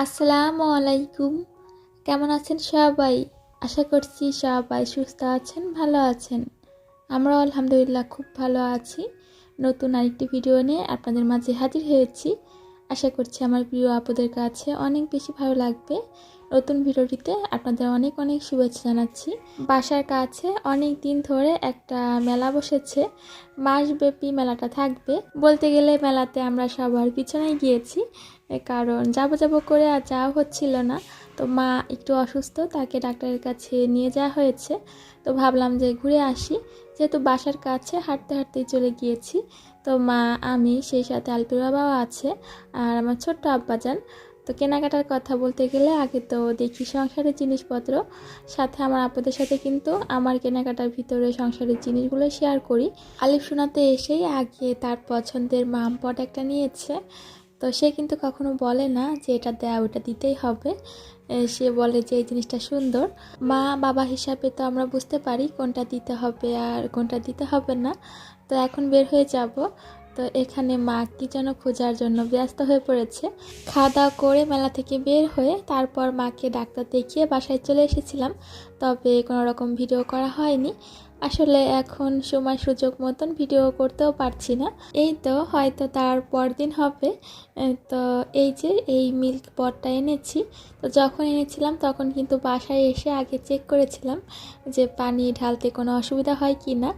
আসসালামু আলাইকুম। কেমন আছেন সবাই? আশা করছি সবাই সুস্থ আছেন, ভালো আছেন। আমরাও আলহামদুলিল্লাহ খুব ভালো আছি। নতুন আরেকটি ভিডিও নিয়ে আপনাদের মাঝে হাজির হয়েছি। আশা করছি আমার প্রিয় আপুদের কাছে অনেক বেশি ভালো লাগবে। নতুন ভিডিওটিতে আপনাদের অনেক অনেক শুভেচ্ছা জানাচ্ছি। বাসার কাছে অনেক দিন ধরে একটা মেলা বসেছে, মাসব্যাপী মেলাটা থাকবে। বলতে গেলে মেলাতে আমরা সবার পিছনেই গিয়েছি, কারণ যাবো করে আর যাওয়া হচ্ছিল না। তো মা একটু অসুস্থ, তাকে ডাক্তারের কাছে নিয়ে যাওয়া হয়েছে। তো ভাবলাম যে ঘুরে আসি, যেহেতু বাসার কাছে হাঁটতে হাঁটতেই চলে গিয়েছি। তো মা, আমি, সেই সাথে আলপির বাবাও আছে আর আমার ছোট্ট আব্বাজান। তো কেনাকাটার কথা বলতে গেলে আগে তো দেখি সংসারের জিনিসপত্র, সাথে আমার আপুদের সাথে কিন্তু আমার কেনাকাটার ভিতরে সংসারের জিনিসগুলো শেয়ার করি। আলিফ শোনাতে এসেই আগে তার পছন্দের মাম পট একটা নিয়েছে। তো সে কিন্তু কখনো বলে না যে এটা দেয়া ওটা দিতেই হবে। সে বলে যে এই জিনিসটা সুন্দর। মা বাবা হিসাবে তো আমরা বুঝতে পারি কোনটা দিতে হবে আর কোনটা দিতে হবে না। তো এখন বের হয়ে যাব। তো এখানে মা কি যেন খোঁজার জন্য ব্যস্ত হয়ে পড়েছে। খাওয়া দাওয়া করে মেলা থেকে বের হয়ে তারপর মাকে ডাক্তার দেখিয়ে বাসায় চলে এসেছিলাম। তবে কোনো রকম ভিডিও করা হয়নি। আসলে এখন সময় সুযোগ মতন ভিডিও করতেও পারছি না। এই তো হয়তো তার পরদিন হবে। তো এই যে এই মিল্ক পটটা এনেছি। তো যখন এনেছিলাম তখন কিন্তু বাসায় এসে আগে চেক করেছিলাম যে পানি ঢালতে কোনো অসুবিধা হয় কি না,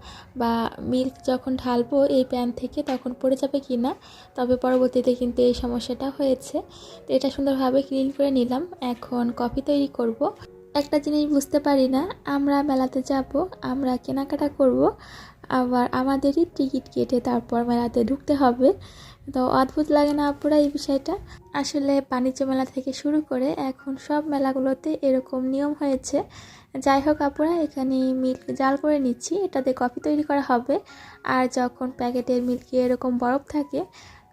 বা মিল্ক যখন ঢালবো এই প্যান থেকে তখন পড়ে যাবে কি না। তবে পরবর্তীতে কিন্তু এই সমস্যাটা হয়েছে। তো এটা সুন্দরভাবে ক্লিন করে নিলাম। এখন কফি তৈরি করব। একটা জিনিস বুঝতে পারি না, আমরা মেলাতে যাব, আমরা কেনাকাটা করব, আবার আমাদেরই টিকিট কেটে তারপর মেলাতে ঢুকতে হবে। তো অদ্ভুত লাগে না আপুরা এই বিষয়টা? আসলে বাণিজ্য মেলা থেকে শুরু করে এখন সব মেলাগুলোতে এরকম নিয়ম হয়েছে। যাই হোক আপুরা, এখানে মিল্ক জাল করে নিচ্ছি, এটাতে কফি তৈরি করা হবে। আর যখন প্যাকেটের মিল্কে এরকম বরফ থাকে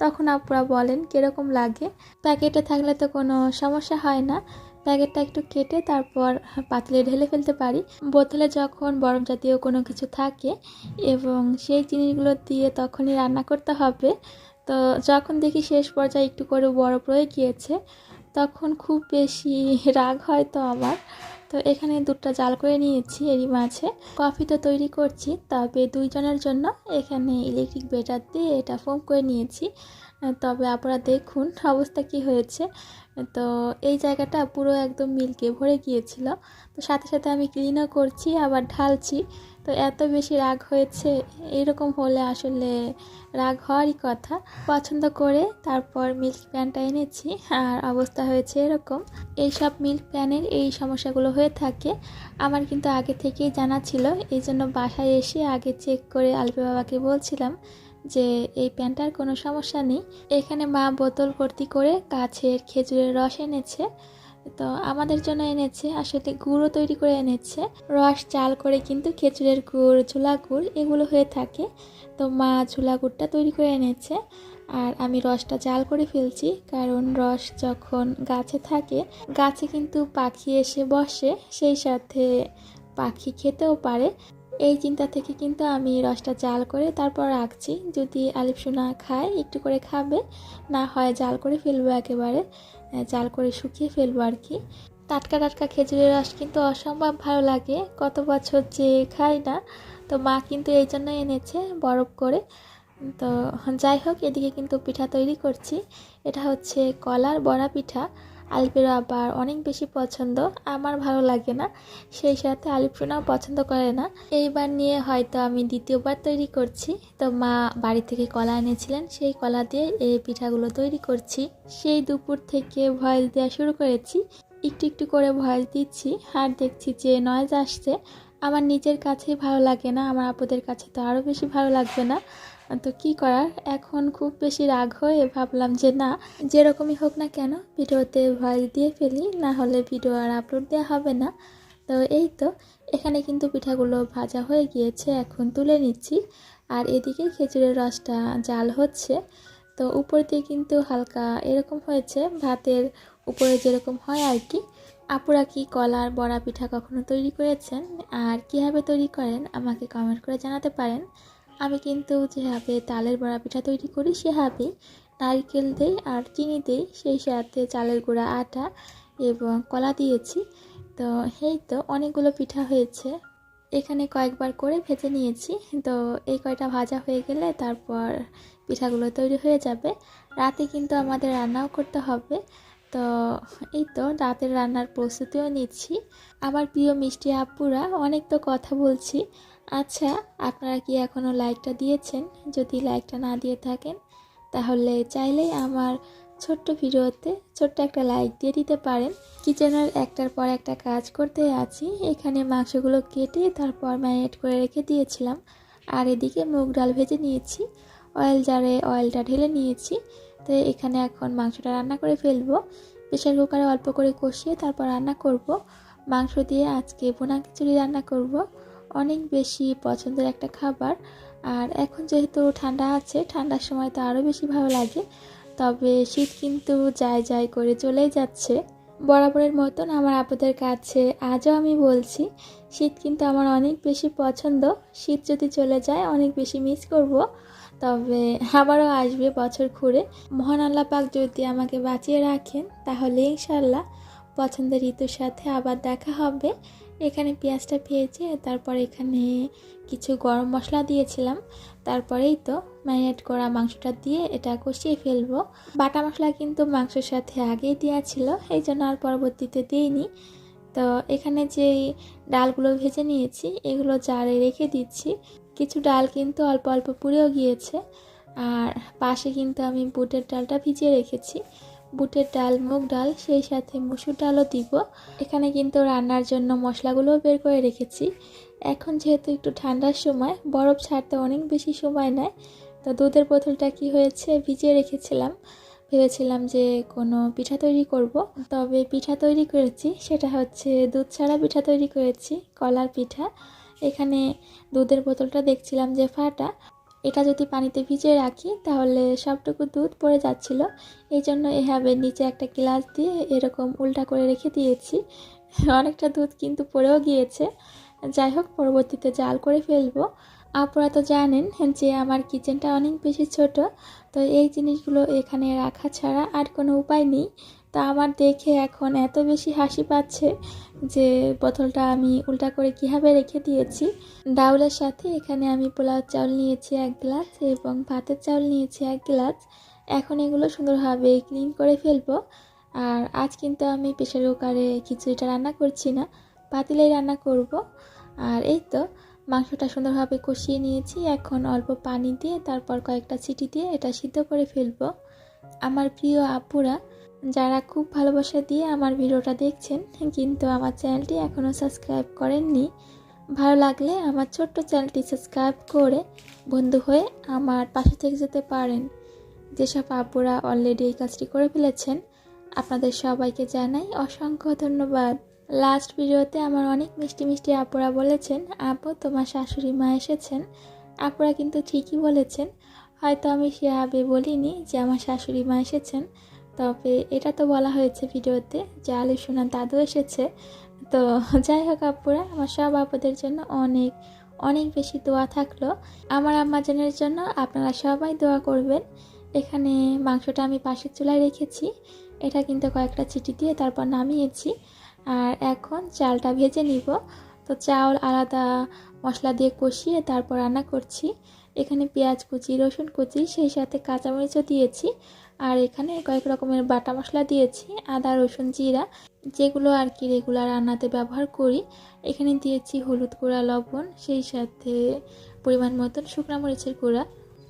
তখন আপুরা বলেন কীরকম লাগে। প্যাকেটে থাকলে তো কোনো সমস্যা হয় না, প্যাকেটটা একটু কেটে তারপর পাতিলে ঢেলে ফেলতে পারি। বোতলে যখন বরফ জাতীয় কোনো কিছু থাকে এবং সেই জিনিসগুলো দিয়ে তখনই রান্না করতে হবে, তো যখন দেখি শেষ পর্যায়ে একটু করে বরফ রয়ে গিয়েছে তখন খুব বেশি রাগ হয় তো আমার। তো এখানে দুধটা জাল করে নিয়েছি, এরই মাঝে কফি তো তৈরি করছি, তবে দুইজনের জন্য এখানে ইলেকট্রিক বেটার দিয়ে এটা ফোম করে নিয়েছি। তবে আপনারা দেখুন অবস্থা কি হয়েছে। তো এই জায়গাটা পুরো একদম মিল্কে ভরে গিয়েছিল। তো সাথে সাথে আমি ক্লিনও করছি আবার ঢালছি। তো এত বেশি রাগ হয়েছে, এরকম হলে আসলে রাগ হওয়ারই কথা। পছন্দ করে তারপর মিল্ক প্যানটা এনেছি আর অবস্থা হয়েছে এরকম। এইসব মিল্ক প্যানের এই সমস্যাগুলো হয়ে থাকে আমার কিন্তু আগে থেকেই জানা ছিল। এই জন্য বাসায় এসে আগে চেক করে আলপি বাবাকে বলছিলাম যে এই প্যানটার কোনো সমস্যা নেই। এখানে মা বোতল ভর্তি করে গাছের খেজুরের রস এনেছে। তো আমাদের জন্য এনেছে আসলে গুড়ও তৈরি করে এনেছে। রস চাল করে কিন্তু খেজুরের গুড়, ঝোলা গুড় এগুলো হয়ে থাকে। তো মা ঝোলা গুড়টা তৈরি করে এনেছে আর আমি রসটা জাল করে ফেলছি, কারণ রস যখন গাছে থাকে গাছে কিন্তু পাখি এসে বসে, সেই সাথে পাখি খেতেও পারে। এই চিন্তা থেকে কিন্তু আমি রসটা জাল করে তারপর রাখছি, যদি আলিফ সোনা খায় একটু করে খাবে, না হয় জাল করে ফেলবো, একেবারে জাল করে শুকিয়ে ফেলবো আর কি। টাটকা টাটকা খেজুরের রস কিন্তু অসম্ভব ভালো লাগে, কত বছর যে খাই না। তো মা কিন্তু এই জন্য এনেছে বরফ করে। তো যাই হোক, এদিকে কিন্তু পিঠা তৈরি করছি। এটা হচ্ছে কলার বড়া পিঠা। আলিফের আবার অনেক বেশি পছন্দ, আমার ভালো লাগে না, সেই সাথে আলিফ সোনাও পছন্দ করে না। এইবার নিয়ে হয়তো আমি দ্বিতীয়বার তৈরি করছি। তো মা বাড়ি থেকে কলা এনেছিলেন, সেই কলা দিয়ে এই পিঠাগুলো তৈরি করছি। সেই দুপুর থেকে ভয়েস দেওয়া শুরু করেছি, একটু একটু করে ভয়েস দিচ্ছি আর দেখছি যে নয়েজ আসছে। আমার নিজের কাছেই ভালো লাগে না, আমার আপুদের কাছে তো আরও বেশি ভালো লাগবে না। তো কি করার, এখন খুব বেশি রাগ হয়ে ভাবলাম যে না, যেরকমই হোক না কেন ভিডিওতে ভয়েস দিয়ে ফেলি, না হলে ভিডিও আর আপলোড দেওয়া হবে না। তো এই তো এখানে কিন্তু পিঠাগুলো ভাজা হয়ে গিয়েছে, এখন তুলে নিচ্ছি। আর এদিকে খেজুরের রসটা জাল হচ্ছে। তো উপর দিয়ে কিন্তু হালকা এরকম হয়েছে, ভাতের উপরে যেরকম হয় আর কি। আপুরা কি কলার বড়া পিঠা কখনো তৈরি করেছেন আর কীভাবে তৈরি করেন আমাকে কমেন্ট করে জানাতে পারেন। আমি কিন্তু যেভাবে তালের বড়া পিঠা তৈরি করি সেভাবেই নারকেল দেই আর চিনি দেই, সেই সাথে চালের গুঁড়া, আটা এবং কলা দিয়েছি। তো এই তো অনেকগুলো পিঠা হয়েছে, এখানে কয়েকবার করে ভেজে নিয়েছি। তো এই কয়টা ভাজা হয়ে গেলে তারপর পিঠাগুলো তৈরি হয়ে যাবে। রাতে কিন্তু আমাদের রান্নাও করতে হবে। তো এই তো রাতের রান্নার প্রস্তুতিও নিচ্ছি। আমার প্রিয় মিষ্টি আপুরা, অনেক তো কথা বলছি। আচ্ছা, আপনারা কি এখনও লাইকটা দিয়েছেন? যদি লাইকটা না দিয়ে থাকেন তাহলে চাইলেই আমার ছোট্ট ভিডিওতে ছোট্ট একটা লাইক দিয়ে দিতে পারেন। কিচেনের একটার পর একটা কাজ করতে আছি। এখানে মাংসগুলো কেটে তারপর ম্যারিনেট করে রেখে দিয়েছিলাম। আর এদিকে মুগ ডাল ভেজে নিয়েছি, অয়েল জারে অয়েলটা ঢেলে নিয়েছি। তো এখানে এখন মাংসটা রান্না করে ফেলবো। প্রেশার কুকারে অল্প করে কষিয়ে তারপর রান্না করব। মাংস দিয়ে আজকে ভুনা খিচুড়ি রান্না করব, অনেক বেশি পছন্দের একটা খাবার। আর এখন যেহেতু ঠান্ডা আছে, ঠান্ডার সময় তো আরও বেশি ভালো লাগে। তবে শীত কিন্তু যায় যায় করে চলেই যাচ্ছে। বরাবরের মতন আমার আপুদের কাছে আজও আমি বলছি, শীত কিন্তু আমার অনেক বেশি পছন্দ। শীত যদি চলে যায় অনেক বেশি মিস করব। তবে আবারও আসবে বছর ঘুরে। মহান আল্লাহ পাক যদি আমাকে বাঁচিয়ে রাখেন তাহলে ইনশাল্লাহ পছন্দের ঋতুর সাথে আবার দেখা হবে। এখানে পেঁয়াজটা ভেজে তারপর এখানে কিছু গরম মশলা দিয়েছিলাম। তারপরেই তো ম্যারিনেট করা মাংসটা দিয়ে এটা কষিয়ে ফেলবো। বাটা মশলা কিন্তু মাংসের সাথে আগেই দেওয়া ছিল, এই জন্য আর পরবর্তীতে দিইনি। তো এখানে যেই ডালগুলো ভেজে নিয়েছি এগুলো জারে রেখে দিচ্ছি। কিছু ডাল কিন্তু অল্প অল্প পুড়েও গিয়েছে। আর পাশে কিন্তু আমি বুটের ডালটা ভিজিয়ে রেখেছি। বুটের ডাল, মুগ ডাল, সেই সাথে মসুর ডালও দিব। এখানে কিন্তু রান্নার জন্য মশলাগুলোও বের করে রেখেছি। এখন যেহেতু একটু ঠান্ডার সময়, বরফ ছাড়তে অনেক বেশি সময় নেয়। তো দুধের বোতলটা কি হয়েছে, ভিজিয়ে রেখেছিলাম। ভেবেছিলাম যে কোনো পিঠা তৈরি করব, তবে পিঠা তৈরি করেছি সেটা হচ্ছে দুধ ছাড়া পিঠা তৈরি করেছি, কলার পিঠা। এখানে দুধের বোতলটা দেখছিলাম যে ফাটা, এটা যদি পানিতে ভিজিয়ে রাখি তাহলে সবটুকু দুধ পড়ে যাচ্ছিল। এই জন্য এভাবে নিচে একটা গ্লাস দিয়ে এরকম উল্টা করে রেখে দিয়েছি। অনেকটা দুধ কিন্তু পড়েও গিয়েছে। যাই হোক, পরবর্তীতে জাল করে ফেলবো। আপনারা তো জানেন যে আমার কিচেনটা অনেক বেশি ছোট। তো এই জিনিসগুলো এখানে রাখা ছাড়া আর কোনো উপায় নেই। তা আমার দেখে এখন এত বেশি হাসি পাচ্ছে যে বোতলটা আমি উল্টা করে কীভাবে রেখে দিয়েছি। ডাউলের সাথে এখানে আমি পোলাও চাউল নিয়েছি 1 গ্লাস এবং ভাতের চাউল নিয়েছি 1 গ্লাস। এখন এগুলো সুন্দরভাবে ক্লিন করে ফেলবো। আর আজ কিন্তু আমি প্রেশার কুকারে খিচুড়িটা রান্না করছি না, পাতিলেই রান্না করব। আর এই তো মাংসটা সুন্দরভাবে কষিয়ে নিয়েছি। এখন অল্প পানি দিয়ে তারপর কয়েকটা সিটি দিয়ে এটা সিদ্ধ করে ফেলবো। আমার প্রিয় আপুরা, যারা খুব ভালোবাসা দিয়ে আমার ভিডিওটা দেখছেন কিন্তু আমার চ্যানেলটি এখনও সাবস্ক্রাইব করেননি, ভালো লাগলে আমার ছোট্ট চ্যানেলটি সাবস্ক্রাইব করে বন্ধু হয়ে আমার পাশে থেকে যেতে পারেন। যেসব আপুরা অলরেডি এই কাজটি করে ফেলেছেন আপনাদের সবাইকে জানাই অসংখ্য ধন্যবাদ। লাস্ট ভিডিওতে আমার অনেক মিষ্টি মিষ্টি আপুরা বলেছেন, আপু তোমার শাশুড়ি মা এসেছেন। আপুরা কিন্তু ঠিকই বলেছেন, হয়তো আমি সেভাবে বলিনি যে আমার শাশুড়ি মা এসেছেন, তবে এটা তো বলা হয়েছে ভিডিওতে যে আলী সোনার দাদু এসেছে। তো যাই হোক আপুরা, আমার সব আপুদের জন্য অনেক অনেক বেশি দোয়া থাকলো। আমার আম্মাজানের জন্য আপনারা সবাই দোয়া করবেন। এখানে মাংসটা আমি পাশের চুলায় রেখেছি, এটা কিন্তু কয়েকটা চিটি দিয়ে তারপর নামিয়েছি। আর এখন চালটা ভেজে নিব। তো চাউল আলাদা মশলা দিয়ে কষিয়ে তারপর রান্না করছি। এখানে পেঁয়াজ কুচি, রসুন কুচি, সেই সাথে কাঁচামরিচও দিয়েছি। আর এখানে কয়েক রকমের বাটা মশলা দিয়েছি, আদা, রসুন, জিরা, যেগুলো আর কি রেগুলার রান্নাতে ব্যবহার করি। এখানে দিয়েছি হলুদ গুঁড়া, লবণ, সেই সাথে পরিমাণ মতন শুকনো মরিচের গুঁড়া।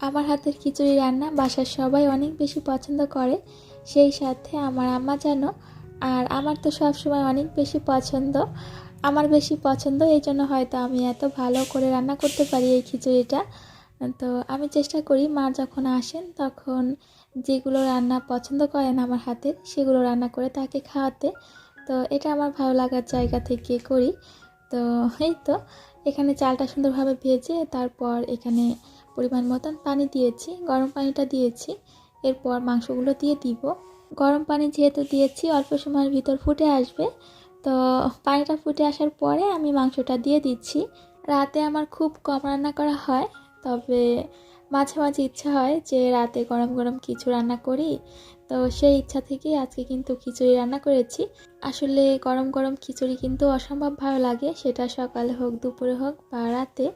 আমার হাতের খিচুড়ি রান্না বাসার সবাই অনেক বেশি পছন্দ করে, সেই সাথে আমার আম্মা জানো। আর আমার তো সব সময় অনেক বেশি পছন্দ, আমার বেশি পছন্দ, এই জন্য হয়তো আমি এত ভালো করে রান্না করতে পারি এই খিচুড়িটা। তো আমি চেষ্টা করি মা যখন আসেন তখন যেগুলো রান্না পছন্দ করেন আমার হাতের সেগুলো রান্না করে তাকে খাওয়াতে। তো এটা আমার ভালো লাগার জায়গা থেকে করি। তো এই তো এখানে চালটা সুন্দরভাবে ভেজে তারপর এখানে পরিমাণ মতন পানি দিয়েছি, গরম পানিটা দিয়েছি। এরপর মাংসগুলো দিয়ে দিব। গরম পানি যেহেতু দিয়েছি অল্প সময়ের ভিতর ফুটে আসবে। তো পানিটা ফুটে আসার পরে আমি মাংসটা দিয়ে দিচ্ছি। রাতে আমার খুব কম রান্না করা হয়, তবে মাঝে মাঝে ইচ্ছা হয় যে রাতে গরম গরম কিছু রান্না করি, তো সেই ইচ্ছা থেকেই আজকে কিন্তু খিচুড়ি রান্না করেছি। আসলে গরম গরম খিচুড়ি কিন্তু অসম্ভব ভালো লাগে, সেটা সকালে হোক, দুপুরে হোক বা রাতে।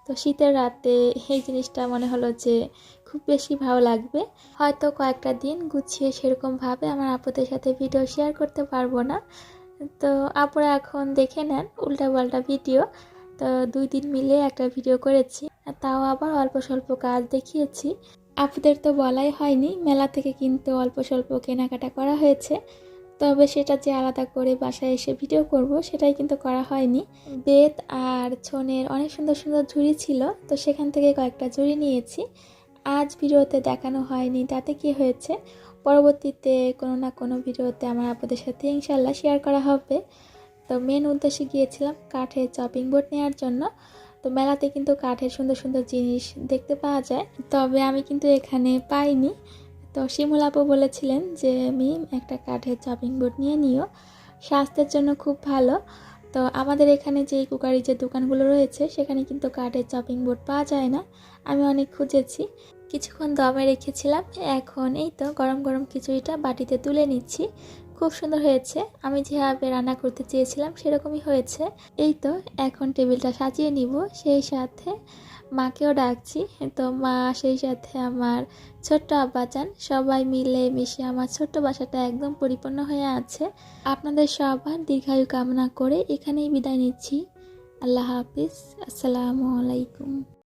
তো শীতের রাতে এই জিনিসটা মনে হলো যে খুব বেশি ভালো লাগবে। হয়তো কয়েকটা দিন গুছিয়ে সেরকমভাবে আমার আপুদের সাথে ভিডিও শেয়ার করতে পারবো না, তো আপুরা এখন দেখে নেন উল্টাপাল্টা ভিডিও। তো 2 দিন মিলে একটা ভিডিও করেছি, আর তাও আবার অল্প স্বল্প কাজ দেখিয়েছি। আপুদের তো বলাই হয়নি, মেলা থেকে কিন্তু অল্প স্বল্প কেনাকাটা করা হয়েছে, তবে সেটা যে আলাদা করে বাসায় এসে ভিডিও করব সেটাই কিন্তু করা হয়নি। বেত আর ছনের অনেক সুন্দর সুন্দর ঝুড়ি ছিল, তো সেখান থেকে কয়েকটা ঝুড়ি নিয়েছি। আজ ভিডিওতে দেখানো হয়নি, তাতে কি হয়েছে, পরবর্তীতে কোনো না কোনো ভিডিওতে আমার আপনাদের সাথে ইনশাল্লাহ শেয়ার করা হবে। তো মেন উদ্দেশ্যে গিয়েছিলাম কাঠের চপিং বোর্ড নেওয়ার জন্য। তো মেলাতে কিন্তু কাঠের সুন্দর সুন্দর জিনিস দেখতে পাওয়া যায়, তবে আমি কিন্তু এখানে পাইনি। তো শিমুল আপু বলেছিলেন যে মিম একটা কাঠের চপিং বোর্ড নিয়ে নিও, স্বাস্থ্যের জন্য খুব ভালো। তো আমাদের এখানে যে কুকারি যে দোকানগুলো রয়েছে সেখানে কিন্তু কাঠের চপিং বোর্ড পাওয়া যায় না। আমি অনেক খুঁজেছি, কিছুক্ষণ দমে রেখেছিলাম। এখন এই তো গরম গরম খিচুড়িটা বাটিতে তুলে নিচ্ছি। খুব সুন্দর হয়েছে, আমি যেভাবে রান্না করতে চেয়েছিলাম সেরকমই হয়েছে। এই তো এখন টেবিলটা সাজিয়ে নিব, সেই সাথে মাকেও ডাকছি। তো মা, সেই সাথে আমার ছোট্ট আব্বাজান, সবাই মিলে মিশে আমার ছোট্ট বাসাটা একদম পরিপূর্ণ হয়ে আছে। আপনাদের সবার দীর্ঘায়ু কামনা করে এখানেই বিদায় নিচ্ছি। আল্লাহ হাফিজ, আসসালামু আলাইকুম।